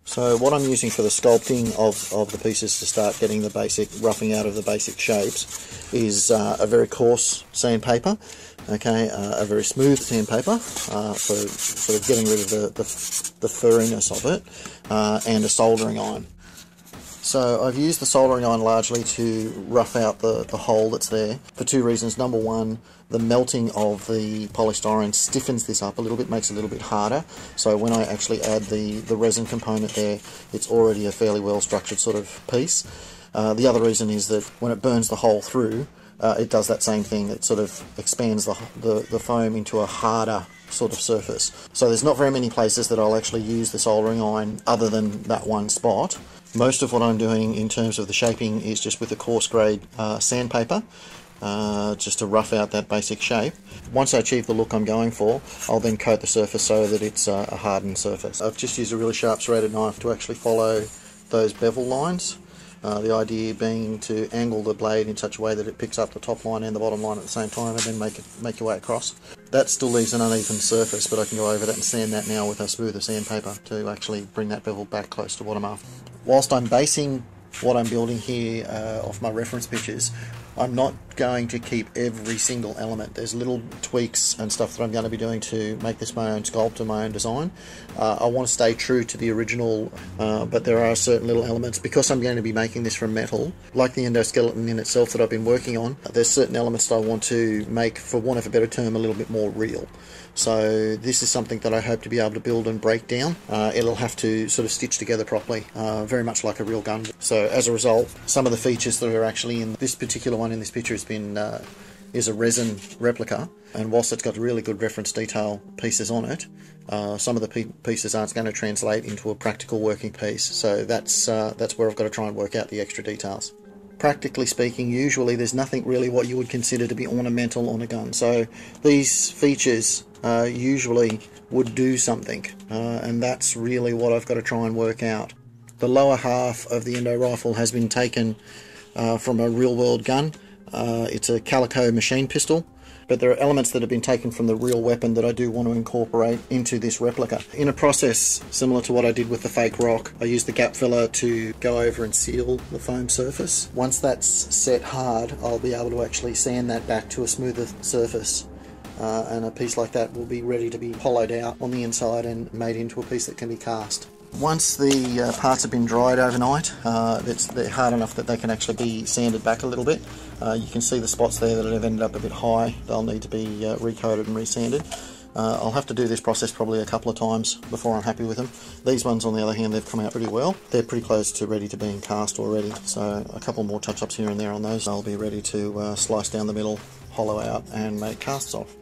So what I'm using for the sculpting of the pieces to start getting the basic roughing out of the basic shapes is a very coarse sandpaper, okay, a very smooth sandpaper for sort of getting rid of the furriness of it, and a soldering iron. So I've used the soldering iron largely to rough out the hole that's there for two reasons. Number one, the melting of the polystyrene stiffens this up a little bit, makes it a little bit harder. So when I actually add the resin component there, it's already a fairly well structured sort of piece. The other reason is that when it burns the hole through, it does that same thing. It sort of expands the foam into a harder sort of surface. So there's not very many places that I'll actually use the soldering iron other than that one spot. Most of what I'm doing in terms of the shaping is just with a coarse grade sandpaper, just to rough out that basic shape. Once I achieve the look I'm going for, I'll then coat the surface so that it's a hardened surface. I've just used a really sharp serrated knife to actually follow those bevel lines. The idea being to angle the blade in such a way that it picks up the top line and the bottom line at the same time, and then make your way across. That still leaves an uneven surface, but I can go over that and sand that now with a smoother sandpaper to actually bring that bevel back close to what I'm after. Whilst I'm basing what I'm building here off my reference pictures, I'm not going to keep every single element. There's little tweaks and stuff that I'm going to be doing to make this my own sculpt and my own design. I want to stay true to the original, but there are certain little elements, because I'm going to be making this from metal, like the endoskeleton in itself that I've been working on. There's certain elements that I want to make, for want of a better term, a little bit more real. So this is something that I hope to be able to build and break down. It'll have to sort of stitch together properly, very much like a real gun. So as a result, some of the features that are actually in this particular one in this picture is a resin replica, and whilst it's got really good reference detail pieces on it, some of the pieces aren't going to translate into a practical working piece. So that's where I've got to try and work out the extra details. Practically speaking, usually there's nothing really what you would consider to be ornamental on a gun. So these features usually would do something, and that's really what I've got to try and work out. The lower half of the Endo rifle has been taken from a real world gun. It's a calico machine pistol, but there are elements that have been taken from the real weapon that I do want to incorporate into this replica. In a process similar to what I did with the fake rock, I used the gap filler to go over and seal the foam surface. Once that's set hard, I'll be able to actually sand that back to a smoother surface, and a piece like that will be ready to be hollowed out on the inside and made into a piece that can be cast. Once the parts have been dried overnight, they're hard enough that they can actually be sanded back a little bit. You can see the spots there that have ended up a bit high. They'll need to be recoated and resanded. I'll have to do this process probably a couple of times before I'm happy with them. These ones, on the other hand, they've come out pretty well. They're pretty close to ready to being cast already, so a couple more touch-ups here and there on those. I'll be ready to slice down the middle, hollow out, and make casts off.